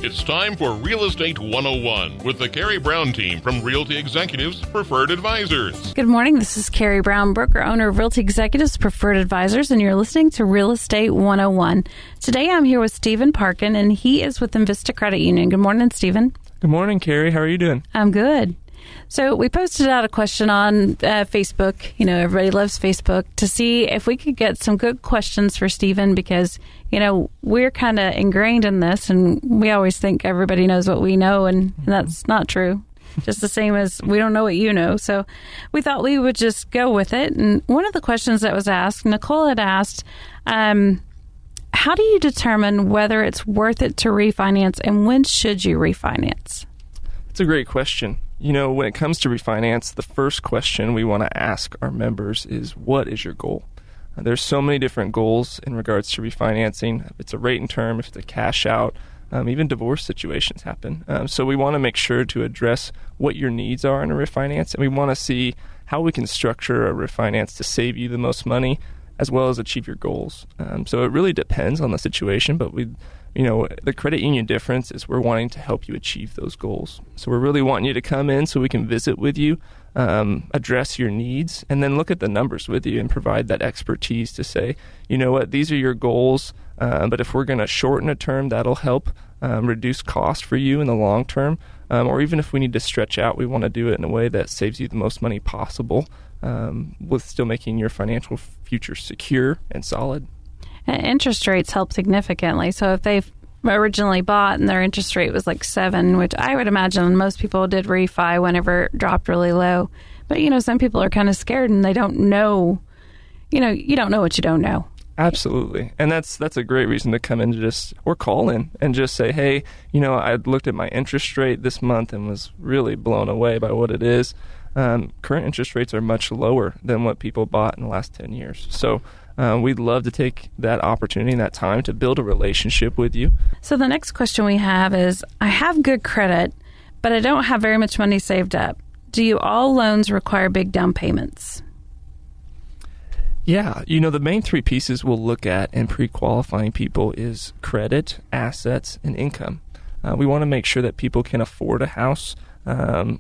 It's time for Real Estate 101 with the Carrie Brown team from Realty Executives Preferred Advisors. Good morning. This is Carrie Brown, broker owner of Realty Executives Preferred Advisors, and you're listening to Real Estate 101. Today I'm here with Stephen Parkin, and he is with Envista Credit Union. Good morning, Stephen. Good morning, Carrie. How are you doing? I'm good. So we posted out a question on Facebook. You know, everybody loves Facebook, to see if we could get some good questions for Stephen, because, you know, we're kind of ingrained in this and we always think everybody knows what we know, and that's not true. Just the same as we don't know what you know. So we thought we would just go with it. And one of the questions that was asked, Nicole had asked, how do you determine whether it's worth it to refinance, and when should you refinance? It's a great question. You know, when it comes to refinance, the first question we want to ask our members is, what is your goal? There's so many different goals in regards to refinancing. If it's a rate and term, if it's a cash out, even divorce situations happen. So we want to make sure to address what your needs are in a refinance, and we want to see how we can structure a refinance to save you the most money as well as achieve your goals. So it really depends on the situation, but the credit union difference is we're wanting to help you achieve those goals. So we're really wanting you to come in so we can visit with you, address your needs, and then look at the numbers with you and provide that expertise to say, you know what, these are your goals, but if we're going to shorten a term, that'll help reduce cost for you in the long term. Or even if we need to stretch out, we want to do it in a way that saves you the most money possible, with still making your financial future secure and solid. Interest rates help significantly. So if they've originally bought and their interest rate was like 7, which I would imagine most people did refi whenever it dropped really low. But, you know, some people are kind of scared and they don't know, you don't know what you don't know. Absolutely. And that's a great reason to come in or call in and just say, hey, I looked at my interest rate this month and was really blown away by what it is. Current interest rates are much lower than what people bought in the last 10 years. So we'd love to take that opportunity and that time to build a relationship with you. So the next question we have is, I have good credit, but I don't have very much money saved up. Do all loans require big down payments? Yeah, the main 3 pieces we'll look at in pre-qualifying people is credit, assets, and income. We want to make sure that people can afford a house,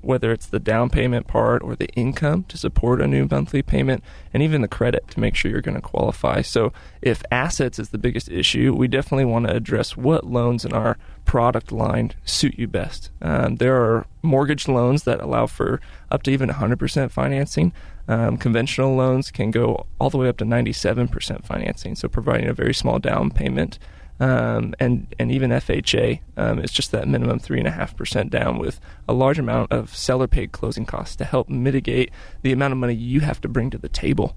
whether it's the down payment part or the income to support a new monthly payment, and even the credit to make sure you're going to qualify. So if assets is the biggest issue, we definitely want to address what loans in our product line suit you best. There are mortgage loans that allow for up to even 100% financing. Conventional loans can go all the way up to 97% financing, so providing a very small down payment. And even FHA is just that minimum 3.5% down with a large amount of seller-paid closing costs to help mitigate the amount of money you have to bring to the table.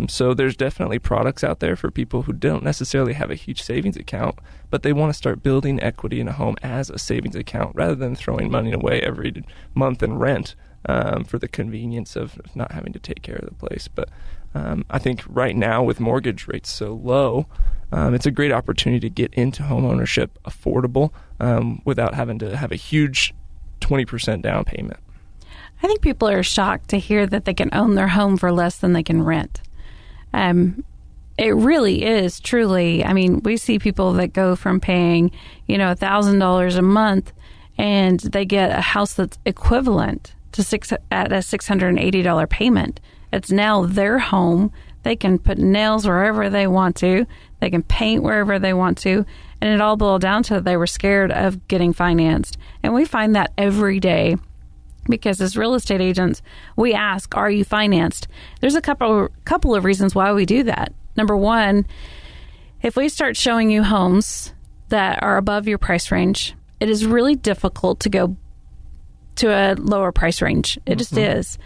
So there's definitely products out there for people who don't necessarily have a huge savings account, but they want to start building equity in a home as a savings account rather than throwing money away every month in rent for the convenience of not having to take care of the place. But I think right now with mortgage rates so low, it's a great opportunity to get into home ownership affordable without having to have a huge 20% down payment. I think people are shocked to hear that they can own their home for less than they can rent. It really is truly. I mean, we see people that go from paying, $1,000 a month, and they get a house that's equivalent to at a $680 payment. It's now their home. They can put nails wherever they want to. They can paint wherever they want to. And it all boiled down to they were scared of getting financed. And we find that every day, because as real estate agents, we ask, are you financed? There's a couple of reasons why we do that. Number one, if we start showing you homes that are above your price range, it is really difficult to go to a lower price range. It just is.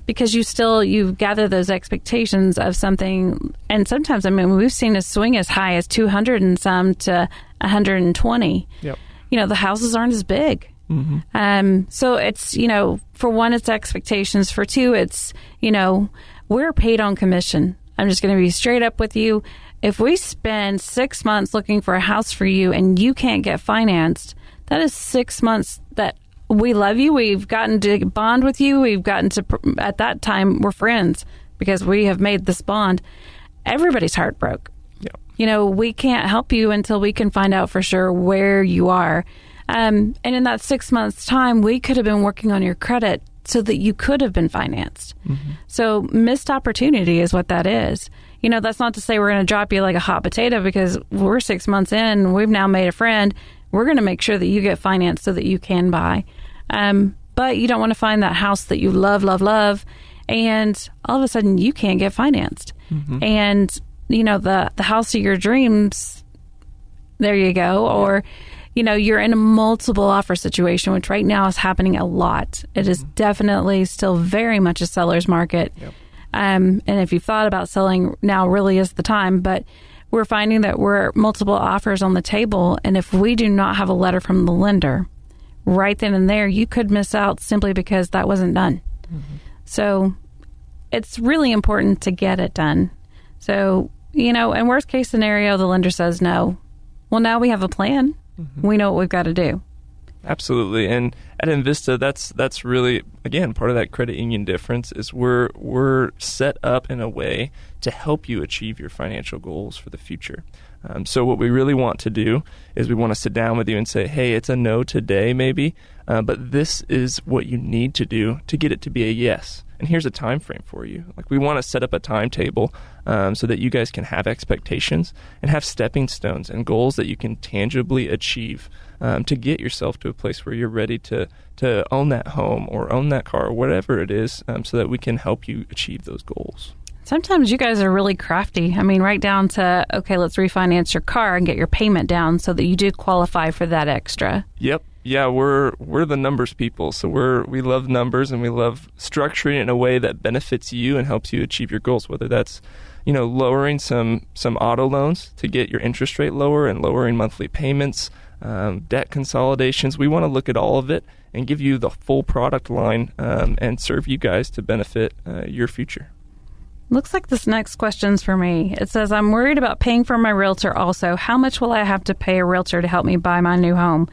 Because you gather those expectations of something. And sometimes, we've seen a swing as high as 200 and some to 120. Yep. The houses aren't as big. Mm-hmm. So it's, for one, it's expectations. For two, it's, we're paid on commission. I'm just going to be straight up with you. If we spend 6 months looking for a house for you and you can't get financed, that is 6 months that we love you. We've gotten to bond with you. We've gotten to, at that time, we're friends because we have made this bond. Everybody's heart broke. Yeah. we can't help you until we can find out for sure where you are. And in that 6 months' time, we could have been working on your credit so that you could have been financed. Mm-hmm. So missed opportunity is what that is. That's not to say we're going to drop you like a hot potato because we're 6 months in, we've now made a friend. We're going to make sure that you get financed so that you can buy. But you don't want to find that house that you love, and all of a sudden you can't get financed. Mm-hmm. And, the house of your dreams, there you go. Or, you're in a multiple offer situation, which right now is happening a lot. It is definitely still very much a seller's market. Yep. And if you've thought about selling, now really is the time. But we're finding that we're multiple offers on the table. And if we do not have a letter from the lender right then and there, you could miss out simply because that wasn't done. Mm-hmm. So it's really important to get it done. So, in worst case scenario, the lender says no. Well, now we have a plan. Mm-hmm. We know what we've got to do. Absolutely. And at Envista, that's really, again, part of that credit union difference is we're set up in a way to help you achieve your financial goals for the future. So what we really want to do is we want to sit down with you and say, hey, it's a no today maybe, but this is what you need to do to get it to be a yes. And here's a time frame for you. Like, we want to set up a timetable so that you guys can have expectations and have stepping stones and goals that you can tangibly achieve to get yourself to a place where you're ready to own that home or own that car or whatever it is, so that we can help you achieve those goals. Sometimes you guys are really crafty. I mean, right down to, okay, let's refinance your car and get your payment down so that you do qualify for that extra. Yep. Yeah, we're the numbers people. So we love numbers, and we love structuring it in a way that benefits you and helps you achieve your goals, whether that's, lowering some auto loans to get your interest rate lower and lowering monthly payments, debt consolidations. We want to look at all of it and give you the full product line and serve you guys to benefit your future. Looks like this next question's for me. It says, I'm worried about paying for my realtor also. How much will I have to pay a realtor to help me buy my new home?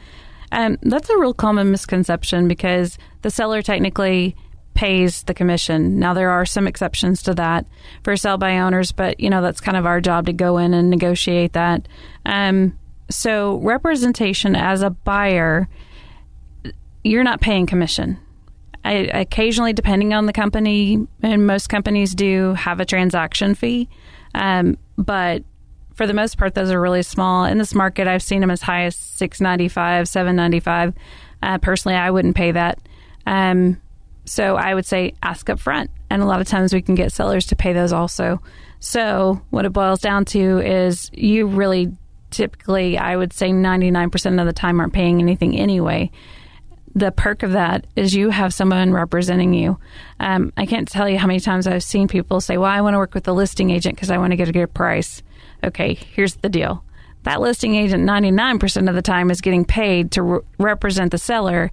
That's a real common misconception because the seller technically pays the commission. Now, there are some exceptions to that for sell by owners, but, that's kind of our job to go in and negotiate that. So representation as a buyer, you're not paying commission. Occasionally, depending on the company, and most companies do have a transaction fee, but for the most part, those are really small. In this market, I've seen them as high as $6.95, $7.95. Personally, I wouldn't pay that. So I would say ask up front, and a lot of times we can get sellers to pay those also. So what it boils down to is you really typically, I would say 99% of the time, aren't paying anything anyway. The perk of that is you have someone representing you. I can't tell you how many times I've seen people say, well, I want to work with the listing agent because I want to get a good price. Okay, here's the deal. That listing agent 99% of the time is getting paid to represent the seller,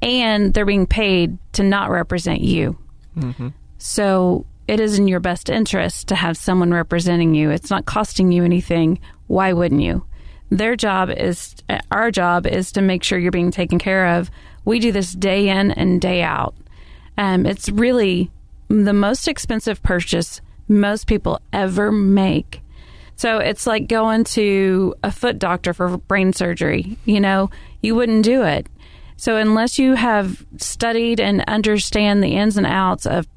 and they're being paid to not represent you. Mm-hmm. So it is in your best interest to have someone representing you. It's not costing you anything. Why wouldn't you? Our job is to make sure you're being taken care of. We do this day in and day out. It's really the most expensive purchase most people ever make. So it's like going to a foot doctor for brain surgery. You wouldn't do it. So unless you have studied and understand the ins and outs of,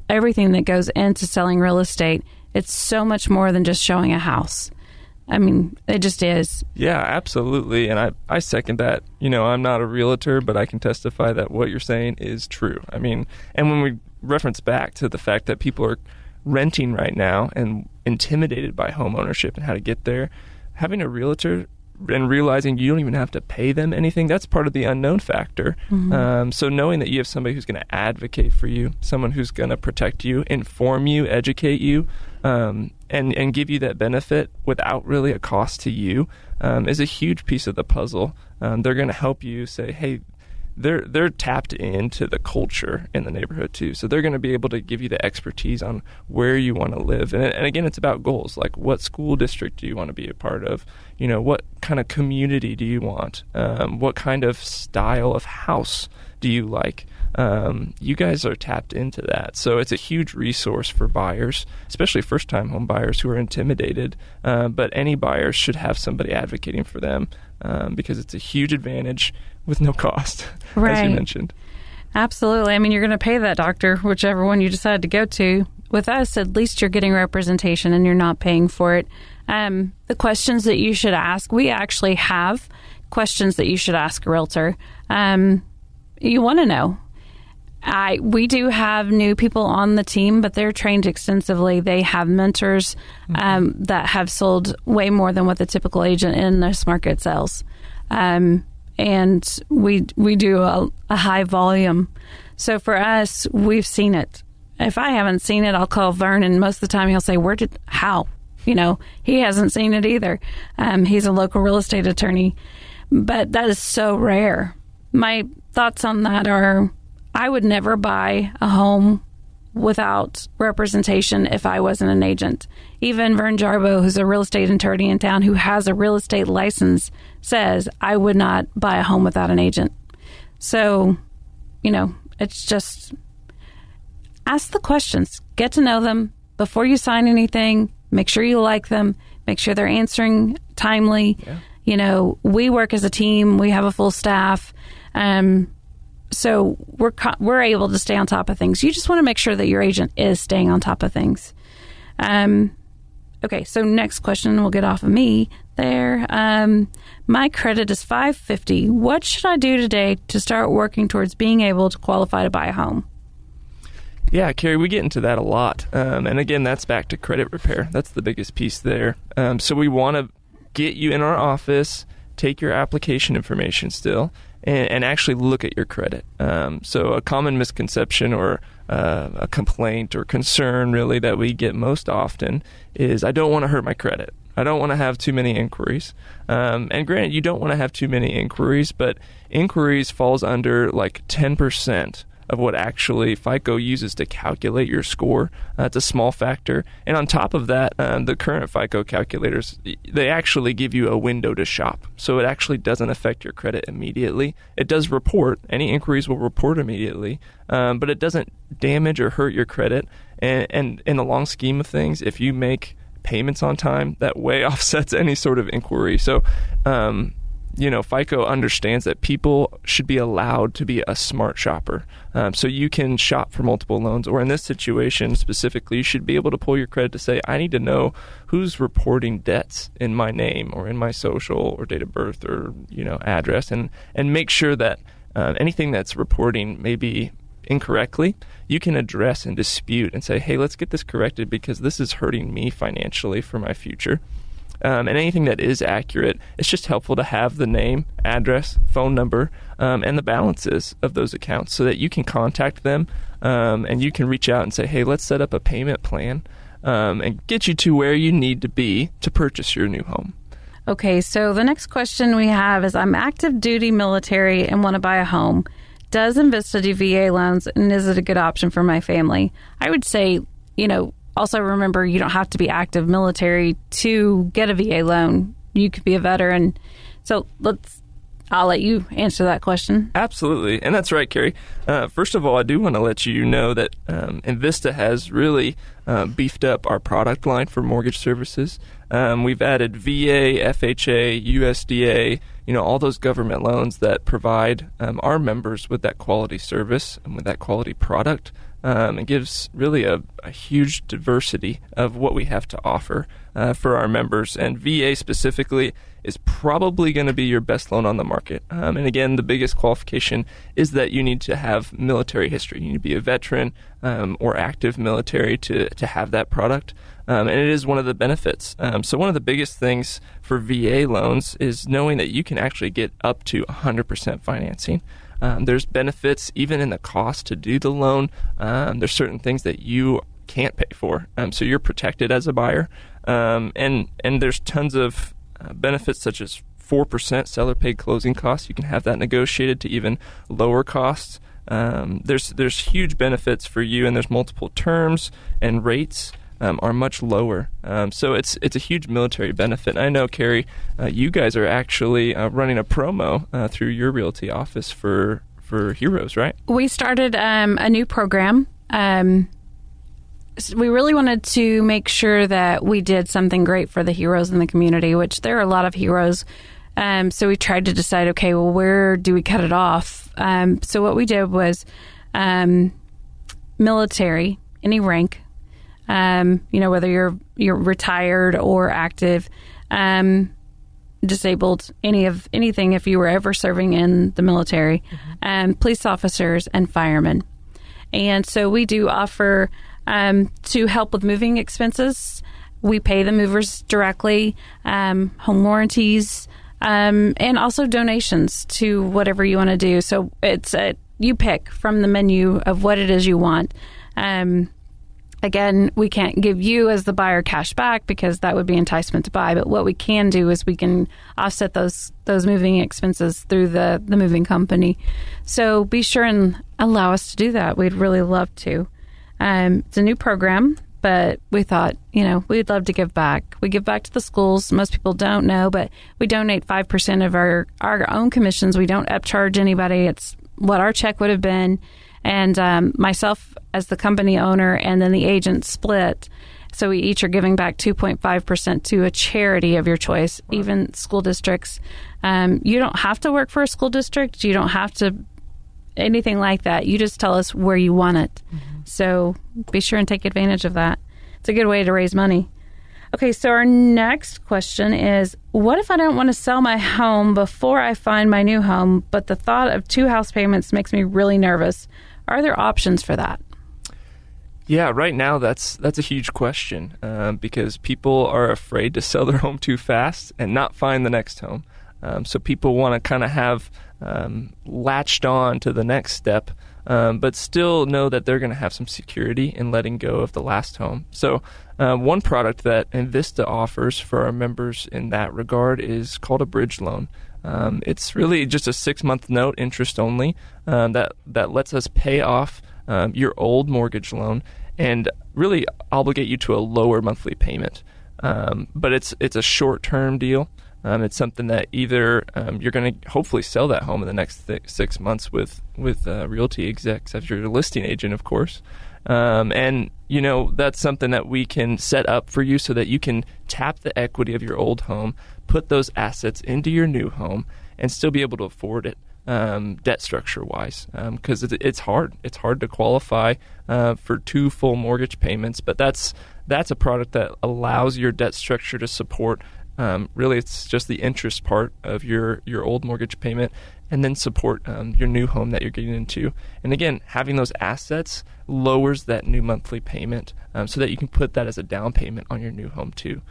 everything that goes into selling real estate, it's so much more than just showing a house. I mean, it just is. Yeah, absolutely. And I second that. I'm not a realtor, but I can testify that what you're saying is true. I mean, and when we reference back to the fact that people are renting right now and intimidated by home ownership and how to get there, having a realtor and realizing you don't even have to pay them anything, that's part of the unknown factor. Mm-hmm. So knowing that you have somebody who's going to advocate for you, someone who's going to protect you, inform you, educate you, and give you that benefit without really a cost to you is a huge piece of the puzzle. They're going to help you say, hey, they're tapped into the culture in the neighborhood too. So they're going to be able to give you the expertise on where you want to live. And again, it's about goals. Like, what school district do you want to be a part of? What kind of community do you want? What kind of style of house do you like? You guys are tapped into that. So it's a huge resource for buyers, especially first-time home buyers who are intimidated. But any buyers should have somebody advocating for them because it's a huge advantage with no cost, as you mentioned. Absolutely. I mean, you're going to pay that doctor, whichever one you decide to go to. With us, at least you're getting representation and you're not paying for it. The questions that you should ask, we actually have questions that you should ask a realtor. You want to know. We do have new people on the team, but they're trained extensively. They have mentors that have sold way more than what the typical agent in this market sells. And we do a high volume. So for us, we've seen it. If I haven't seen it, I'll call Vern, and most of the time he'll say, how? He hasn't seen it either. He's a local real estate attorney. But that is so rare. My thoughts on that are, I would never buy a home without representation if I wasn't an agent. Even Vern Jarbo, who's a real estate attorney in town who has a real estate license, says I would not buy a home without an agent. So, it's just ask the questions, get to know them before you sign anything, make sure you like them, make sure they're answering timely. Yeah. We work as a team, we have a full staff. So we're able to stay on top of things. You just want to make sure that your agent is staying on top of things. Okay, so next question, we'll get off of me there. My credit is 550. What should I do today to start working towards being able to qualify to buy a home? Yeah, Carrie, we get into that a lot. And again, that's back to credit repair. That's the biggest piece there. So we want to get you in our office, take your application information still, and actually look at your credit. So a common misconception or a complaint or concern really that we get most often is, I don't want to hurt my credit. I don't want to have too many inquiries. And granted, you don't want to have too many inquiries, but inquiries falls under like 10% of what actually FICO uses to calculate your score. It's a small factor. And on top of that, the current FICO calculators, they actually give you a window to shop. So it actually doesn't affect your credit immediately. It does report. Any inquiries will report immediately, but it doesn't damage or hurt your credit. And in the long scheme of things, if you make payments on time, that way offsets any sort of inquiry. So, FICO understands that people should be allowed to be a smart shopper. So you can shop for multiple loans, or in this situation specifically, you should be able to pull your credit to say, I need to know who's reporting debts in my name or in my social or date of birth or, address, and make sure that anything that's reporting maybe incorrectly, you can address and dispute and say, hey, let's get this corrected because this is hurting me financially for my future. And anything that is accurate, it's just helpful to have the name, address, phone number, and the balances of those accounts so that you can contact them and you can reach out and say, hey, let's set up a payment plan and get you to where you need to be to purchase your new home. Okay, so the next question we have is, I'm active duty military and want to buy a home. Does Envista do VA loans, and is it a good option for my family? I would say, also remember, you don't have to be active military to get a VA loan. You could be a veteran. So I'll let you answer that question. Absolutely. And that's right, Carrie. First of all, I do want to let you know that Envista has really beefed up our product line for mortgage services. We've added VA, FHA, USDA, all those government loans that provide our members with that quality service and with that quality product. It gives really a huge diversity of what we have to offer for our members. And VA specifically is probably going to be your best loan on the market. And again, the biggest qualification is that you need to have military history. You need to be a veteran or active military to have that product. And it is one of the benefits. So one of the biggest things for VA loans is knowing that you can actually get up to 100% financing. There's benefits even in the cost to do the loan. There's certain things that you can't pay for. So you're protected as a buyer. And there's tons of benefits such as 4% seller paid closing costs. You can have that negotiated to even lower costs. There's huge benefits for you, and there's multiple terms, and rates are much lower. So it's a huge military benefit. And I know, Carrie, you guys are actually running a promo through your realty office for heroes, right? We started a new program. We really wanted to make sure that we did something great for the heroes in the community, which there are a lot of heroes. So we tried to decide, okay, well, where do we cut it off? So what we did was military, any rank, whether you're retired or active, disabled, anything if you were ever serving in the military, police officers and firemen. And so we do offer to help with moving expenses. We pay the movers directly, home warranties, and also donations to whatever you want to do. So it's you pick from the menu of what it is you want. Again, we can't give you as the buyer cash back because that would be enticement to buy. But what we can do is we can offset those moving expenses through the moving company. So be sure and allow us to do that. We'd really love to. It's a new program, but we thought, we'd love to give back. We give back to the schools. Most people don't know, but we donate 5% of our own commissions. We don't upcharge anybody. It's what our check would have been. And myself as the company owner and then the agent split. So we each are giving back 2.5% to a charity of your choice, wow. Even school districts. You don't have to work for a school district. You don't have to anything like that. You just tell us where you want it. Mm-hmm. So be sure and take advantage of that. It's a good way to raise money. Okay, so our next question is, what if I don't want to sell my home before I find my new home, but the thought of 2 house payments makes me really nervous? Are there options for that? Yeah, right now that's a huge question because people are afraid to sell their home too fast and not find the next home. So people want to kind of have latched on to the next step, but still know that they're going to have some security in letting go of the last home. So one product that Envista offers for our members in that regard is called a bridge loan. It's really just a 6-month note, interest only, that lets us pay off your old mortgage loan and really obligate you to a lower monthly payment. But it's a short-term deal. It's something that either you're going to hopefully sell that home in the next 6 months with realty execs as your listing agent, of course. And, that's something that we can set up for you so that you can tap the equity of your old home, put those assets into your new home, and still be able to afford it debt structure-wise. Because it's hard. It's hard to qualify for 2 full mortgage payments, but that's a product that allows your debt structure to support really, it's just the interest part of your old mortgage payment and then support your new home that you're getting into. And again, having those assets lowers that new monthly payment so that you can put that as a down payment on your new home too.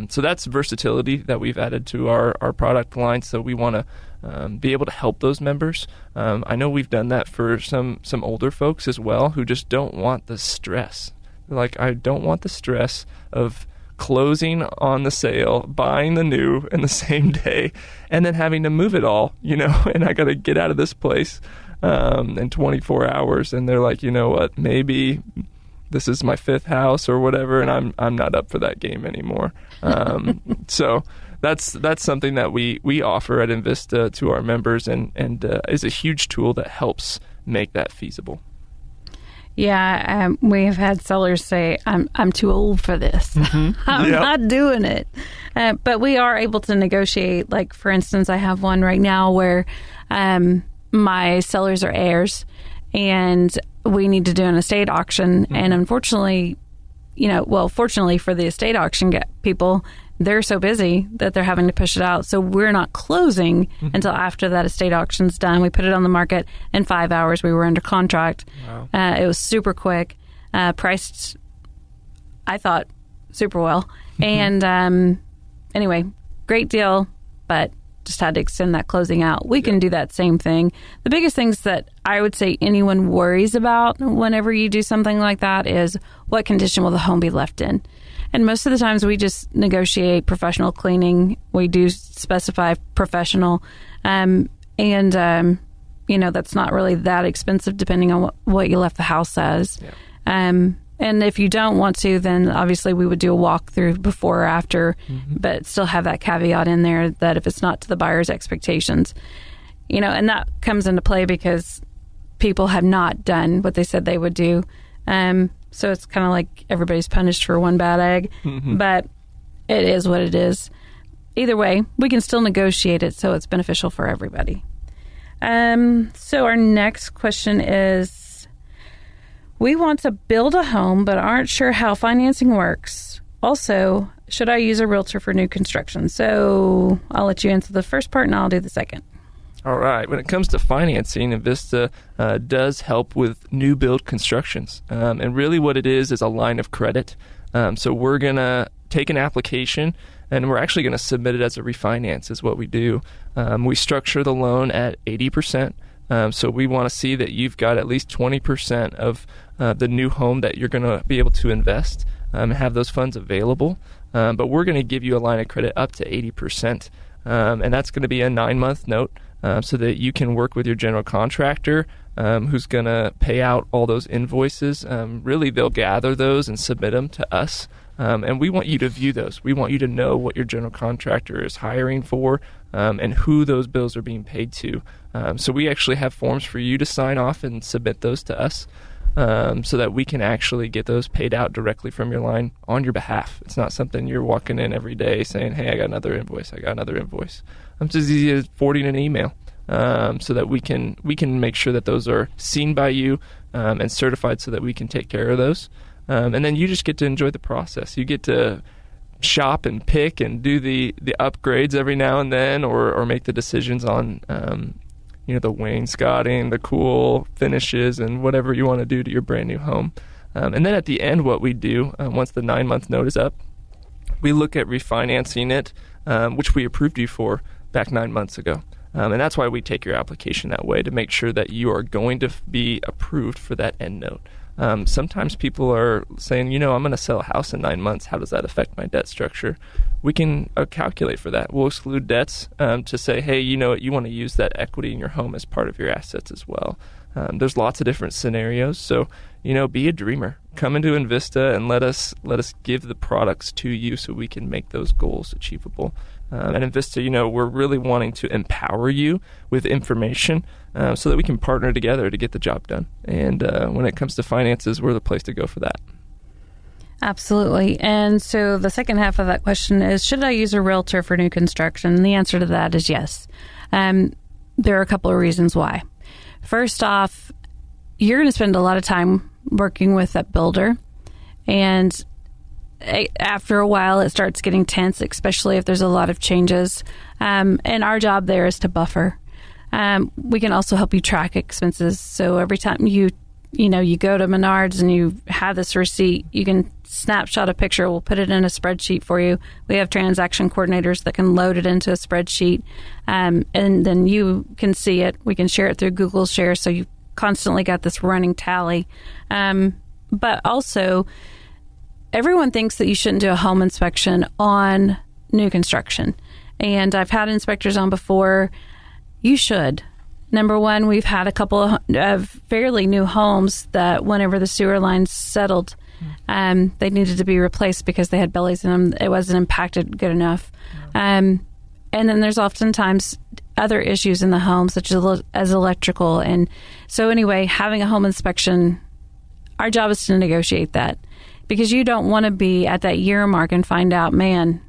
So that's versatility that we've added to our product line. So we want to be able to help those members. I know we've done that for some older folks as well who just don't want the stress. They're like, I don't want the stress of closing on the sale, buying the new in the same day, and then having to move it all, and I got to get out of this place in 24 hours. And they're like, you know what, maybe this is my 5th house or whatever, and I'm not up for that game anymore. So that's something that we offer at Envista to our members and is a huge tool that helps make that feasible. Yeah, we've had sellers say, I'm too old for this. Mm-hmm. I'm not doing it. But we are able to negotiate. Like, for instance, I have one right now where my sellers are heirs, and we need to do an estate auction. Mm-hmm. And unfortunately, fortunately for the estate auction people, they're so busy that they're having to push it out. So we're not closing until after that estate auction's done. We put it on the market in 5 hours. We were under contract. Wow. It was super quick, priced, I thought, super well. And anyway, great deal, but just had to extend that closing out. We can do that same thing. The biggest things that I would say anyone worries about whenever you do something like that is what condition will the home be left in? And most of the times we just negotiate professional cleaning. We do specify professional. That's not really that expensive depending on what you left the house as. Yeah. And if you don't want to, then obviously we would do a walkthrough before or after, but still have that caveat in there that if it's not to the buyer's expectations, and that comes into play because people have not done what they said they would do. So it's kind of like everybody's punished for one bad egg, but it is what it is. Either way, we can still negotiate it so it's beneficial for everybody. So our next question is, we want to build a home but aren't sure how financing works. Also, should I use a realtor for new construction? So I'll let you answer the first part and I'll do the second. All right. When it comes to financing, Envista does help with new build constructions. And really what it is a line of credit. So we're going to take an application and we're actually going to submit it as a refinance is what we do. We structure the loan at 80%. So we want to see that you've got at least 20% of the new home that you're going to be able to invest and have those funds available. But we're going to give you a line of credit up to 80%. And that's going to be a 9-month note so that you can work with your general contractor who's going to pay out all those invoices. Really, they'll gather those and submit them to us. And we want you to view those. We want you to know what your general contractor is hiring for and who those bills are being paid to. So we actually have forms for you to sign off and submit those to us so that we can actually get those paid out directly from your line on your behalf. It's not something you're walking in every day saying, hey, I got another invoice. It's as easy as forwarding an email so that we can make sure that those are seen by you and certified so that we can take care of those. And then you just get to enjoy the process. You get to shop and pick and do the upgrades every now and then or make the decisions on the wainscoting, the cool finishes, and whatever you want to do to your brand new home. And then at the end, what we do, once the 9-month note is up, we look at refinancing it, which we approved you for back 9 months ago. And that's why we take your application that way, to make sure that you are going to be approved for that end note. Sometimes people are saying, I'm going to sell a house in 9 months. How does that affect my debt structure? We can calculate for that. We'll exclude debts to say, hey, you want to use that equity in your home as part of your assets as well. There's lots of different scenarios. So, be a dreamer. Come into Envista and let us give the products to you so we can make those goals achievable. At Envista, we're really wanting to empower you with information so that we can partner together to get the job done. And when it comes to finances, we're the place to go for that. Absolutely. And so the second half of that question is, should I use a realtor for new construction? And the answer to that is yes. There are a couple of reasons why. First off, you're going to spend a lot of time working with that builder. And after a while, it starts getting tense, especially if there's a lot of changes. And our job there is to buffer. We can also help you track expenses. So every time you go to Menards and you have this receipt, you can snapshot a picture. We'll put it in a spreadsheet for you. We have transaction coordinators that can load it into a spreadsheet, and then you can see it. We can share it through Google Share, so you constantly got this running tally. But also, everyone thinks that you shouldn't do a home inspection on new construction. And I've had inspectors on before. You should. Number one, we've had a couple of fairly new homes that whenever the sewer lines settled, they needed to be replaced because they had bellies in them. It wasn't impacted good enough. And then there's oftentimes other issues in the home, such as electrical. And so anyway, having a home inspection, our job is to negotiate that, because you don't want to be at that year mark and find out, man,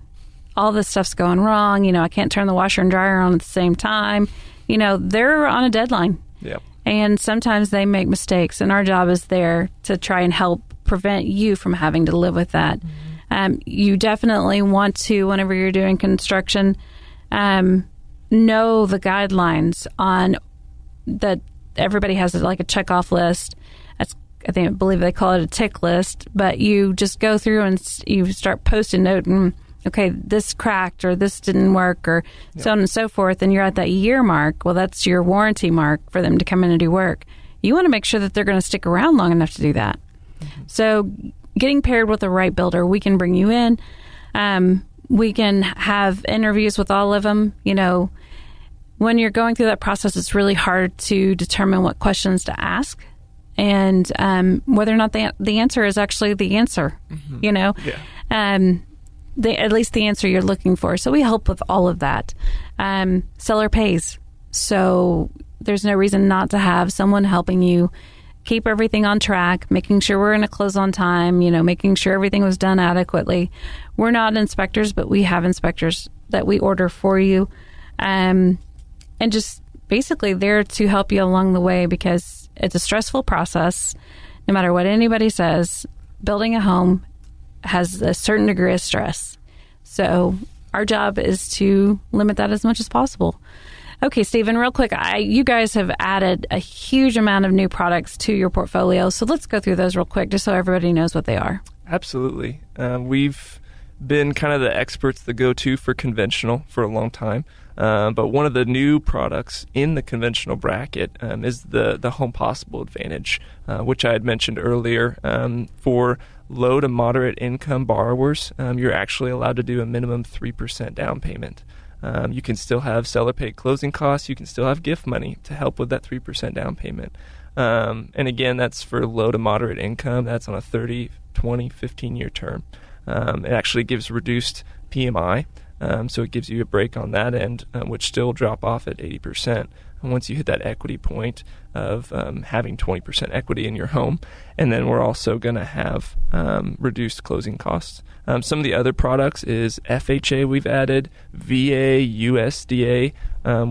all this stuff's going wrong. I can't turn the washer and dryer on at the same time. They're on a deadline. Yep. And sometimes they make mistakes, and our job is there to try and help prevent you from having to live with that. Mm-hmm. You definitely want to, whenever you're doing construction, know the guidelines on that. Everybody has like a checkoff list. I believe they call it a tick list, but you just go through and you start posting note and, okay, this cracked or this didn't work or so on and so forth, and you're at that year mark. Well, that's your warranty mark for them to come in and do work. You want to make sure that they're going to stick around long enough to do that. Mm-hmm. So getting paired with the right builder. We can bring you in. We can have interviews with all of them. You know, when you're going through that process, it's really hard to determine what questions to ask and whether or not the answer is actually the answer, you know, at least the answer you're looking for. So we help with all of that. Seller pays. So there's no reason not to have someone helping you keep everything on track, making sure we're going to close on time, you know, making sure everything was done adequately. We're not inspectors, but we have inspectors that we order for you. And just basically there to help you along the way, because it's a stressful process. No matter what anybody says, building a home has a certain degree of stress. So our job is to limit that as much as possible. Okay, Stephen, real quick, you guys have added a huge amount of new products to your portfolio. So let's go through those real quick just so everybody knows what they are. Absolutely. We've been kind of the experts, the go-to for conventional for a long time. But one of the new products in the conventional bracket is the Home Possible Advantage, which I had mentioned earlier. For low to moderate income borrowers, you're actually allowed to do a minimum 3% down payment. You can still have seller paid closing costs. You can still have gift money to help with that 3% down payment. And again, that's for low to moderate income. That's on a 30, 20, 15-year term. It actually gives reduced PMI. So it gives you a break on that end, which still drop off at 80%. And once you hit that equity point of having 20% equity in your home. And then we're also going to have reduced closing costs. Some of the other products is FHA we've added, VA, USDA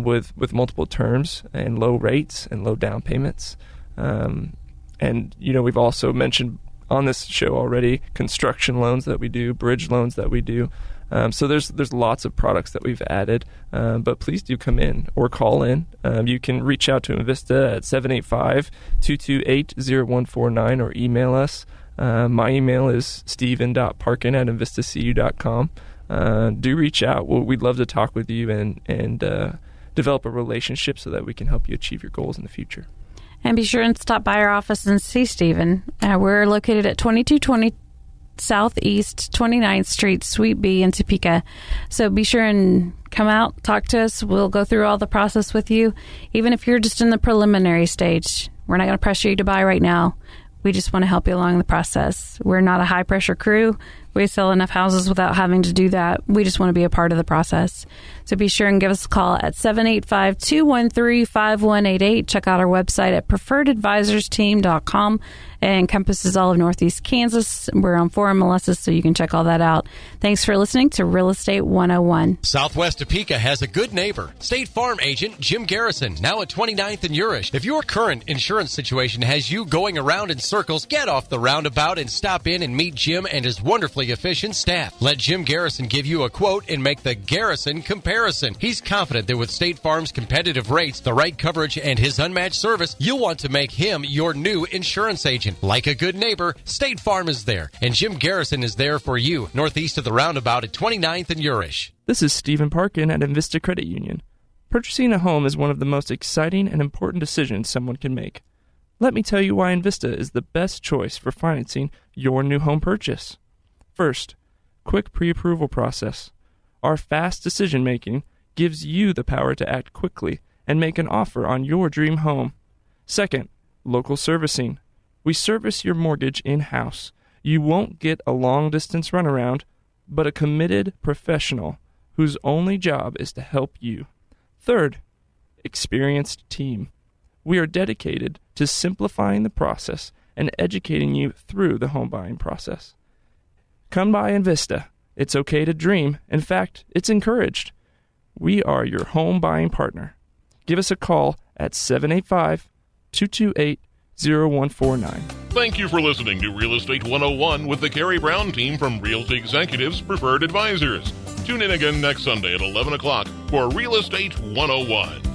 with multiple terms and low rates and low down payments. And, you know, we've also mentioned on this show already construction loans that we do, bridge loans that we do. So there's lots of products that we've added, but please do come in or call in. You can reach out to Envista at 785-228-0149 or email us. My email is steven.parkin@envistacu.com. Do reach out. We'd love to talk with you and develop a relationship so that we can help you achieve your goals in the future. And be sure and stop by our office and see Stephen. We're located at 2220 Southeast 29th Street, Suite B in Topeka. So be sure and come out, talk to us. We'll go through all the process with you. Even if you're just in the preliminary stage, we're not going to pressure you to buy right now. We just want to help you along the process. We're not a high-pressure crew. We sell enough houses without having to do that. We just want to be a part of the process. So be sure and give us a call at 785-213-5188. Check out our website at preferredadvisorsteam.com. It encompasses all of Northeast Kansas. We're on 4 MLSs, so you can check all that out. Thanks for listening to Real Estate 101. Southwest Topeka has a good neighbor. State Farm agent Jim Garrison, now at 29th and Urish. If your current insurance situation has you going around in circles, get off the roundabout and stop in and meet Jim and his wonderfully efficient staff. Let Jim Garrison give you a quote and make the Garrison comparison. He's confident that with State Farm's competitive rates, the right coverage, and his unmatched service, you'll want to make him your new insurance agent. Like a good neighbor, State Farm is there, and Jim Garrison is there for you, northeast of the roundabout at 29th and Urish. This is Stephen Parkin at Envista Credit Union. Purchasing a home is one of the most exciting and important decisions someone can make. Let me tell you why Envista is the best choice for financing your new home purchase. First, quick pre-approval process. Our fast decision-making gives you the power to act quickly and make an offer on your dream home. Second, local servicing. We service your mortgage in-house. You won't get a long-distance runaround, but a committed professional whose only job is to help you. Third, experienced team. We are dedicated to simplifying the process and educating you through the home buying process. Come by Envista. It's okay to dream. In fact, it's encouraged. We are your home buying partner. Give us a call at 785-228-0149. Thank you for listening to Real Estate 101 with the Carrie Brown team from Realty Executives Preferred Advisors. Tune in again next Sunday at 11 o'clock for Real Estate 101.